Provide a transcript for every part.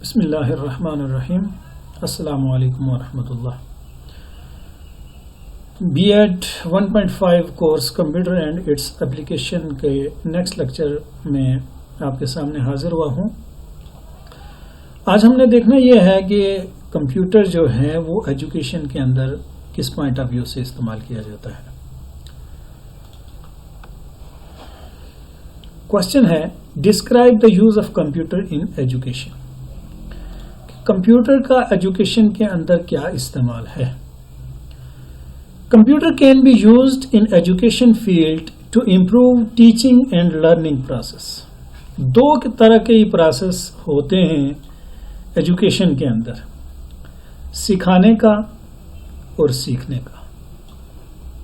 بسم اللہ الرحمن الرحیم. السلام علیکم ورحمۃ اللہ. B Ed 1.5 course computer and its application کے نیکسٹ لیکچر میں آپ کے سامنے حاضر ہوا ہوں. آج ہم نے دیکھنا یہ ہے کہ کمپیوٹر جو ہے وہ ایجوکیشن کے اندر کس پوائنٹ آف ویو سے استعمال کیا جاتا ہے. کوشچن ہے describe the use of computer in education. Computer کا ایجوکیشن کے اندر کیا استعمال ہے. Computer can be used in education field to improve teaching and learning process. دو طرح کے پروسیس ہوتے ہیں ایجوکیشن کے اندر، سکھانے کا اور سیکھنے کا.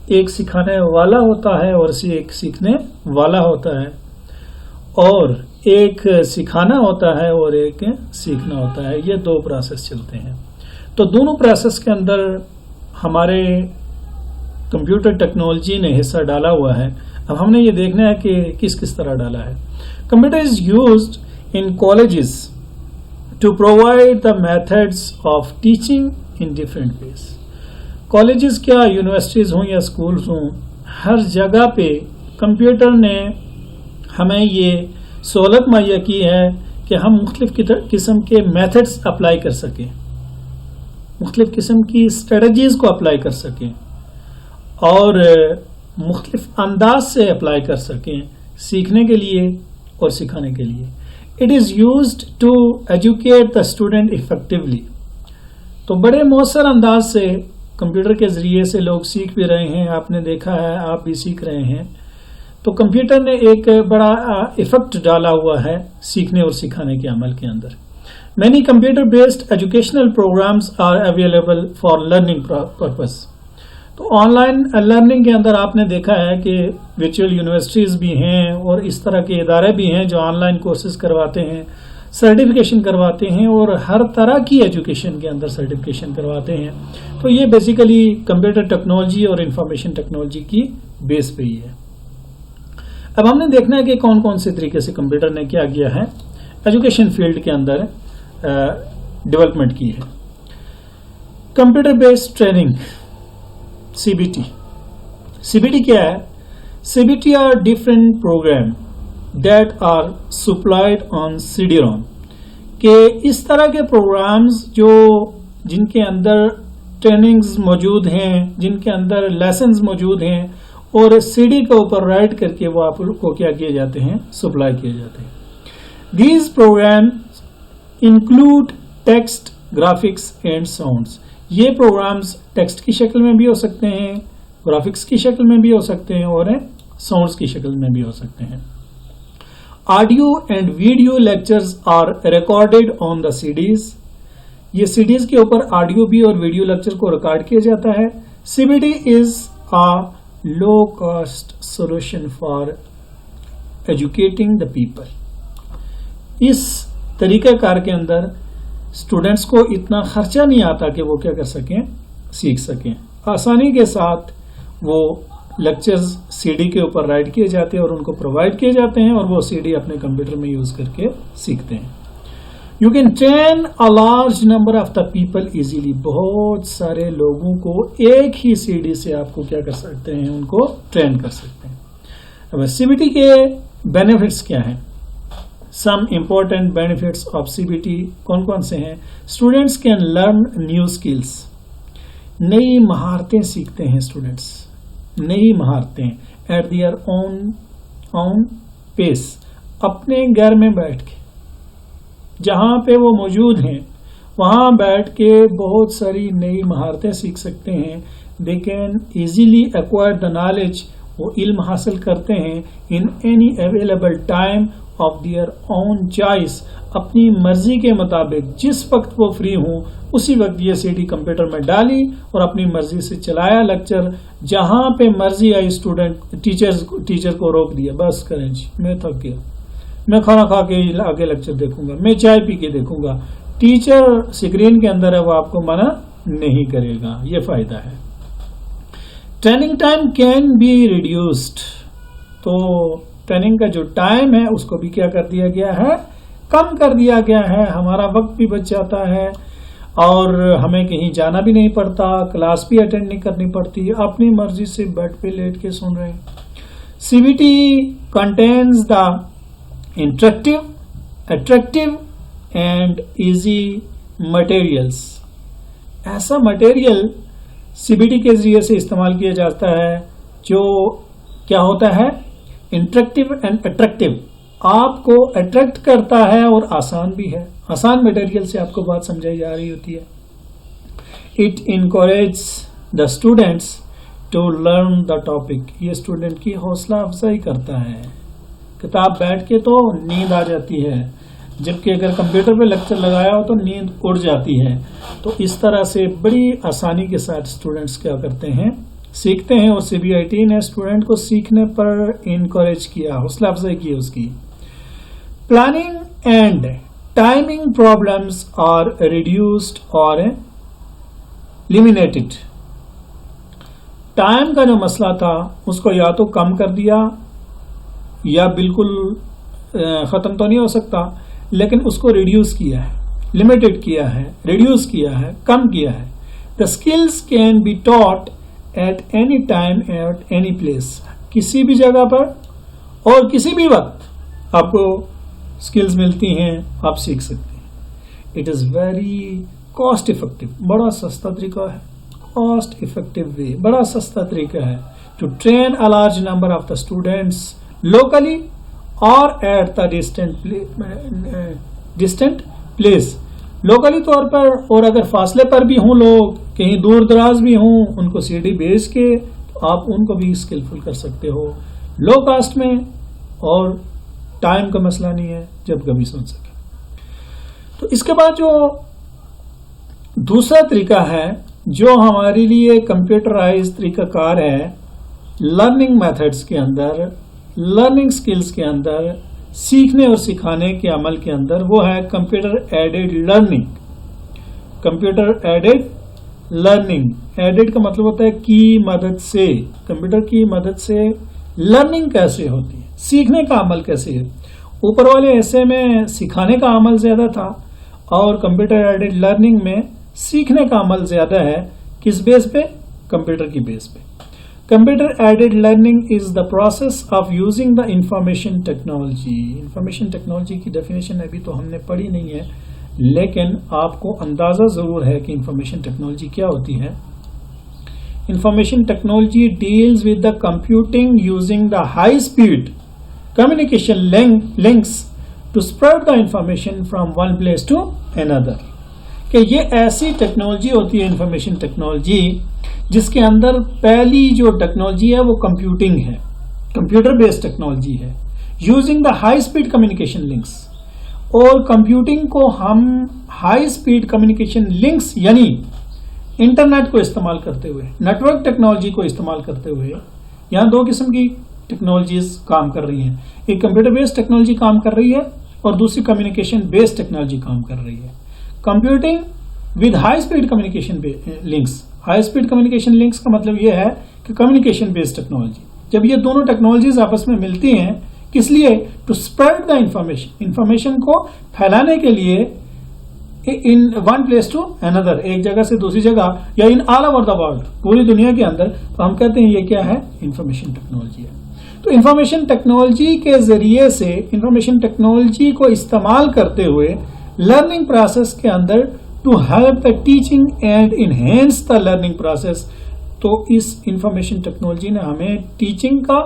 ایک سکھانے والا ہوتا ہے اور ایک سیکھنے والا ہوتا ہے، اور ایک سکھانا ہوتا ہے اور ایک سیکھنا ہوتا ہے. یہ دو پروسیس چلتے ہیں. تو دونوں پروسیس کے اندر ہمارے کمپیوٹر ٹیکنالوجی نے حصہ ڈالا ہوا ہے. اب ہم نے یہ دیکھنا ہے کہ کس طرح ڈالا ہے. Computer is used in colleges to provide the methods of teaching in different ways. Colleges کیا یونیورسٹیز ہوں یا اسکولز ہوں، ہر جگہ پہ کمپیوٹر نے ہمیں یہ سہولت مہیا کی ہے کہ ہم مختلف قسم کے میتھڈز اپلائی کر سکیں، مختلف قسم کی اسٹریٹجیز کو اپلائی کر سکیں اور مختلف انداز سے اپلائی کر سکیں سیکھنے کے لیے اور سکھانے کے لیے. It is used to educate the student effectively. تو بڑے مؤثر انداز سے کمپیوٹر کے ذریعے سے لوگ سیکھ بھی رہے ہیں. آپ نے دیکھا ہے، آپ بھی سیکھ رہے ہیں. تو کمپیوٹر نے ایک بڑا ایفیکٹ ڈالا ہوا ہے سیکھنے اور سکھانے کے عمل کے اندر. Many computer based educational programs are available for learning purpose. تو آن لائن لرننگ کے اندر آپ نے دیکھا ہے کہ ورچوئل یونیورسٹیز بھی ہیں اور اس طرح کے ادارے بھی ہیں جو آن لائن کورسز کرواتے ہیں، سرٹیفکیشن کرواتے ہیں اور ہر طرح کی ایجوکیشن کے اندر سرٹیفکیشن کرواتے ہیں. تو یہ بیسیکلی کمپیوٹر ٹیکنالوجی اور انفارمیشن ٹیکنالوجی کی بیس پہ ہی ہے. اب ہم نے دیکھنا ہے کہ کون کون سے طریقے سے کمپیوٹر نے کیا کیا ہے ایجوکیشن فیلڈ کے اندر ڈیولپمنٹ کی ہے. Computer based training, C B T. C B T کیا ہے؟ C B T are different program that are supplied on C D ROM. کہ اس طرح کے پروگرامز جن کے اندر ٹریننگز موجود ہیں، جن کے اندر لیسنز موجود ہیں اور سی ڈی کے اوپر رائٹ کر کے وہ آپ کو کیا کیے جاتے ہیں، سپلائی کیے جاتے ہیں. These programs include text, graphics and sounds. یہ پروگرامز ٹیکسٹ کی شکل میں بھی ہو سکتے ہیں، گرافکس کی شکل میں بھی ہو سکتے ہیں اور ساؤنڈز کی شکل میں بھی ہو سکتے ہیں. Audio and video lectures are recorded on the CDs. یہ سی ڈیز کے اوپر آڈیو بھی اور ویڈیو لیکچر کو ریکارڈ کیا جاتا ہے. C B T is a low cost solution for educating the people. اس طریقہ کار کے اندر اسٹوڈینٹس کو اتنا خرچہ نہیں آتا کہ وہ کیا کر سکیں، سیکھ سکیں. آسانی کے ساتھ وہ لیکچرز سی ڈی کے اوپر رائٹ کیے جاتے ہیں اور ان کو پرووائڈ کیے جاتے ہیں اور وہ سی ڈی اپنے کمپیوٹر میں یوز کر کے سیکھتے ہیں. You can train a large number of the people easily. بہت سارے لوگوں کو ایک ہی سی ڈی سے آپ کو کیا کر سکتے ہیں، ان کو ٹرین کر سکتے ہیں. اب سی بی ٹی کے بینیفٹس کیا ہیں؟ Some important benefits of C B T کون کون سے ہیں؟ Students can learn new skills. نئی مہارتیں سیکھتے ہیں اسٹوڈینٹس، نئی مہارتیں ایٹ دیئر اون پیس. اپنے گھر میں بیٹھ کے جہاں پہ وہ موجود ہیں وہاں بیٹھ کے بہت ساری نئی مہارتیں سیکھ سکتے ہیں. They can easily acquire the knowledge. وہ علم حاصل کرتے ہیں in any available time of their own choice. اپنی مرضی کے مطابق جس وقت وہ فری ہوں اسی وقت یہ سی ڈی کمپیوٹر میں ڈالی اور اپنی مرضی سے چلایا لیکچر. جہاں پہ مرضی آئی اسٹوڈنٹ ٹیچر کو روک دیا، بس کریں جی میں تھک گیا، میں کھانا کھا کے آگے لیکچر دیکھوں گا، میں چائے پی کے دیکھوں گا. ٹیچر اسکرین کے اندر ہے، وہ آپ کو منع نہیں کرے گا. یہ فائدہ ہے. Training time can be reduced. تو ٹریننگ کا جو ٹائم ہے اس کو بھی کیا کر دیا گیا ہے، کم کر دیا گیا ہے، ہمارا وقت بھی بچ جاتا ہے اور ہمیں کہیں جانا بھی نہیں پڑتا، کلاس بھی اٹینڈ نہیں کرنی پڑتی، اپنی مرضی سے بیڈ پہ لیٹ کے سن رہے ہیں۔ CBT contains the interactive, attractive and easy materials۔ ایسا مٹیریل CBT کے ذریعے سے استعمال کیا جاتا ہے جو کیا ہوتا ہے، انٹریکٹیو اینڈ اٹریکٹیو، آپ کو اٹریکٹ کرتا ہے اور آسان بھی ہے، آسان مٹیریل سے آپ کو بات سمجھائی جا رہی ہوتی ہے۔ It encourage the students to learn the topic, یہ اسٹوڈنٹ کی حوصلہ افزائی کرتا ہے۔ کتاب بیٹھ کے تو نیند آ جاتی ہے، جبکہ اگر کمپیوٹر پہ لیکچر لگایا ہو تو نیند اڑ جاتی ہے۔ تو اس طرح سے بڑی آسانی کے ساتھ اسٹوڈنٹس کیا کرتے ہیں، سیکھتے ہیں، اور CBIT نے اسٹوڈنٹ کو سیکھنے پر انکوریج کیا، حوصلہ افزائی کی اس کی۔ Planning and timing problems are reduced اور eliminated۔ ٹائم کا جو مسئلہ تھا اس کو یا تو کم کر دیا یا بالکل ختم تو نہیں ہو سکتا، لیکن اس کو ریڈیوس کیا ہے، لمیٹڈ کیا ہے، ریڈیوس کیا ہے، کم کیا ہے۔ The skills can be taught at any time at any place, کسی بھی جگہ پر اور کسی بھی وقت آپ کو اسکلز ملتی ہیں، آپ سیکھ سکتے ہیں۔ It is very cost effective, بڑا سستا طریقہ ہے، کاسٹ افیکٹو وے، بڑا سستا طریقہ ہے to train a large number of the students locally اور at the distant place, locally طور پر، اور اگر فاصلے پر بھی ہوں، لوگ کہیں دور دراز بھی ہوں، ان کو CD بھیج کے آپ ان کو بھی اسکلفل کر سکتے ہو لو کاسٹ میں، اور ٹائم کا مسئلہ نہیں ہے، جب کبھی سن سکے۔ تو اس کے بعد جو دوسرا طریقہ ہے جو ہمارے لیے کمپیوٹرائز طریقہ کار ہے لرننگ میتھڈز کے اندر، لرننگ سکلز کے اندر، سیکھنے اور سکھانے کے عمل کے اندر، وہ ہے computer aided learning. Computer aided learning, added کا مطلب ہوتا ہے کی مدد سے، کمپیوٹر کی مدد سے لرننگ کیسے ہوتی ہے، سیکھنے کا عمل کیسے ہے۔ اوپر والے حصے میں سکھانے کا عمل زیادہ تھا اور کمپیوٹر ایڈیڈ لرننگ میں سیکھنے کا عمل زیادہ ہے۔ کس بیس پہ؟ کمپیوٹر کی بیس پہ۔ Computer aided learning is the process of using the information technology. Information technology کی ڈیفینیشن ابھی تو ہم نے پڑھی نہیں ہے، لیکن آپ کو اندازہ ضرور ہے کہ انفارمیشن ٹیکنالوجی کیا ہوتی ہے۔ Information technology deals with the computing using the high speed communication links to spread the information from one place to اندر، کہ یہ ایسی ٹیکنالوجی ہوتی ہے انفارمیشن ٹیکنالوجی جس کے اندر پہلی جو ٹیکنالوجی ہے وہ کمپیوٹنگ ہے، کمپیوٹر بیسڈ ٹیکنالوجی ہے، using the high speed communication links, اور کمپیوٹنگ کو ہم ہائی اسپیڈ کمیونیکیشن لنکس یعنی انٹرنیٹ کو استعمال کرتے ہوئے، نیٹورک ٹیکنالوجی کو استعمال کرتے ہوئے، یہاں دو قسم کی ٹیکنالوجیز کام کر رہی ہیں، ایک کمپیوٹر بیسڈ ٹیکنالوجی کام کر رہی ہے اور دوسری کمیونیکیشن بیسڈ ٹیکنالوجی کام کر رہی ہے۔ Computing with high speed communication links, high speed communication links کا مطلب یہ ہے کہ کمیونیکیشن بیسڈ ٹیکنالوجی، جب یہ دونوں ٹیکنالوجیز آپس میں ملتی ہیں، کس لیے؟ ٹو اسپریڈ دا انفارمیشن کو پھیلانے کے لیے، ان ون پلیس ٹو اندر، ایک جگہ سے دوسری جگہ، یا ان آل اوور دا ورلڈ، پوری دنیا کے اندر، تو ہم کہتے ہیں یہ کیا ہے؟ انفارمیشن ٹیکنالوجی ہے۔ تو انفارمیشن ٹیکنالوجی کے ذریعے سے، انفارمیشن ٹیکنالوجی کو استعمال کرتے ہوئے لرننگ پروسیس کے اندر to help the teaching and enhance the learning process, تو اس انفارمیشن ٹیکنالوجی نے ہمیں ٹیچنگ کا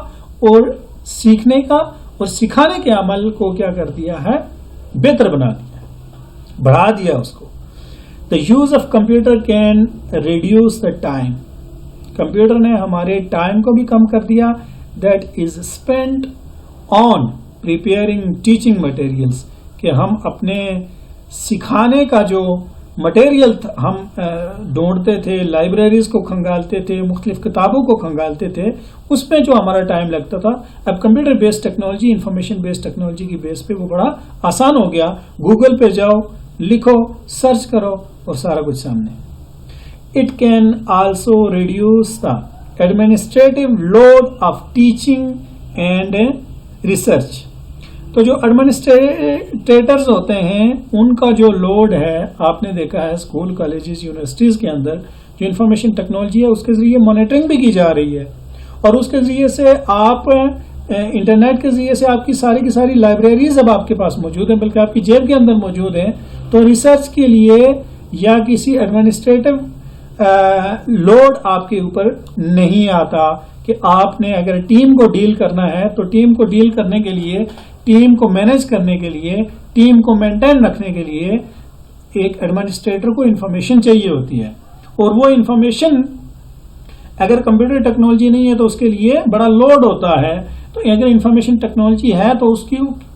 اور سیکھنے کا اور سکھانے کے عمل کو کیا کر دیا ہے؟ بہتر بنا دیا، بڑھا دیا اس کو۔ دا use of computer can reduce the time, computer نے ہمارے ٹائم کو بھی کم کر دیا، that is spend on preparing teaching materials, کہ ہم اپنے سکھانے کا جو مٹیریل ہم ڈھونڈتے تھے، لائبریریز کو کھنگالتے تھے، مختلف کتابوں کو کھنگالتے تھے، اس پہ جو ہمارا ٹائم لگتا تھا، اب computer based technology, information based technology کی بیس پہ وہ بڑا آسان ہو گیا۔ گوگل پہ جاؤ، لکھو، سرچ کرو اور سارا کچھ سامنے۔ It can also reduce the administrative load of teaching and research, تو جو ایڈمنسٹریٹرز ہوتے ہیں ان کا جو لوڈ ہے آپ نے دیکھا ہے اسکول کالجز یونیورسٹیز کے اندر جو انفارمیشن ٹیکنالوجی ہے اس کے ذریعے مانیٹرنگ بھی کی جا رہی ہے اور اس کے ذریعے سے آپ انٹرنیٹ کے ذریعے سے آپ کی ساری لائبریریز اب آپ کے پاس موجود ہیں بلکہ آپ کی جیب کے اندر موجود ہیں. تو ریسرچ کے لیے یا کسی ایڈمنسٹریٹو لوڈ آپ کے اوپر نہیں آتا کہ آپ نے اگر ٹیم کو ڈیل کرنا ہے تو ٹیم کو ڈیل کرنے کے لیے ٹیم کو مینج کرنے کے لیے ٹیم کو مینٹین رکھنے کے لیے ایک ایڈمنسٹریٹر کو انفارمیشن چاہیے ہوتی ہے اور وہ انفارمیشن اگر کمپیوٹر ٹیکنالوجی نہیں ہے تو اس کے لیے بڑا لوڈ ہوتا ہے. تو اگر انفارمیشن ٹیکنالوجی ہے تو اس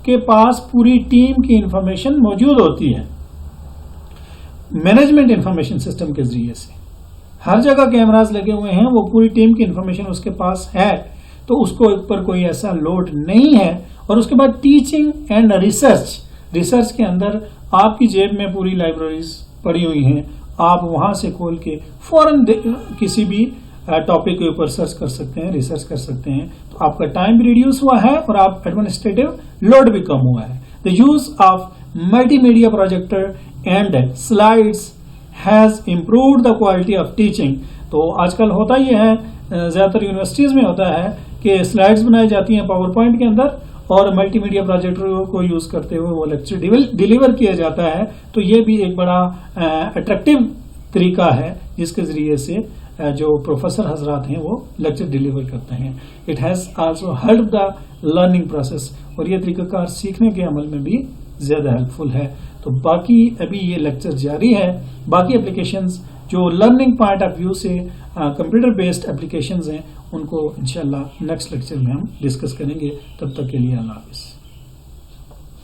کے پاس پوری ٹیم کی انفارمیشن موجود ہوتی ہے. مینجمنٹ انفارمیشن سسٹم کے ذریعے سے ہر جگہ کیمراز لگے ہوئے ہیں وہ پوری ٹیم کی انفارمیشن اس کے پاس ہے تو اس کو اوپر کوئی ایسا لوڈ نہیں ہے. اور اس کے بعد ٹیچنگ اینڈ ریسرچ کے اندر آپ کی جیب میں پوری لائبریریز پڑی ہوئی ہیں آپ وہاں سے کھول کے فوراً کسی بھی ٹاپک کے اوپر سرچ کر سکتے ہیں ریسرچ کر سکتے ہیں. تو آپ کا ٹائم بھی ریڈیوس ہوا ہے اور آپ ایڈمنسٹریٹو لوڈ بھی کم ہوا ہے. دا use of multi media projector and slides has improved the quality of teaching. تو آج کل ہوتا یہ ہے زیادہ تر یونیورسٹیز میں ہوتا ہے کہ سلائڈس بنائی جاتی ہیں پاور پوائنٹ کے اندر اور ملٹی میڈیا پروجیکٹر کو یوز کرتے ہوئے وہ لیکچر ڈیلیور کیا جاتا ہے. تو یہ بھی ایک بڑا اٹریکٹیو طریقہ ہے جس کے ذریعے سے جو پروفیسر حضرات ہیں وہ لیکچر ڈیلیور کرتے ہیں. It has also help the learning process اور یہ طریقہ کار سیکھنے کے عمل میں بھی زیادہ ہیلپ فل ہے. تو باقی ابھی یہ لیکچر جاری ہے. باقی اپلیکیشنز جو لرننگ پوائنٹ آف ویو سے کمپیوٹر بیسڈ اپلیکیشنز ہیں ان کو انشاءاللہ نیکسٹ لیکچر میں ہم ڈسکس کریں گے. تب تک کے لیے اللہ حافظ.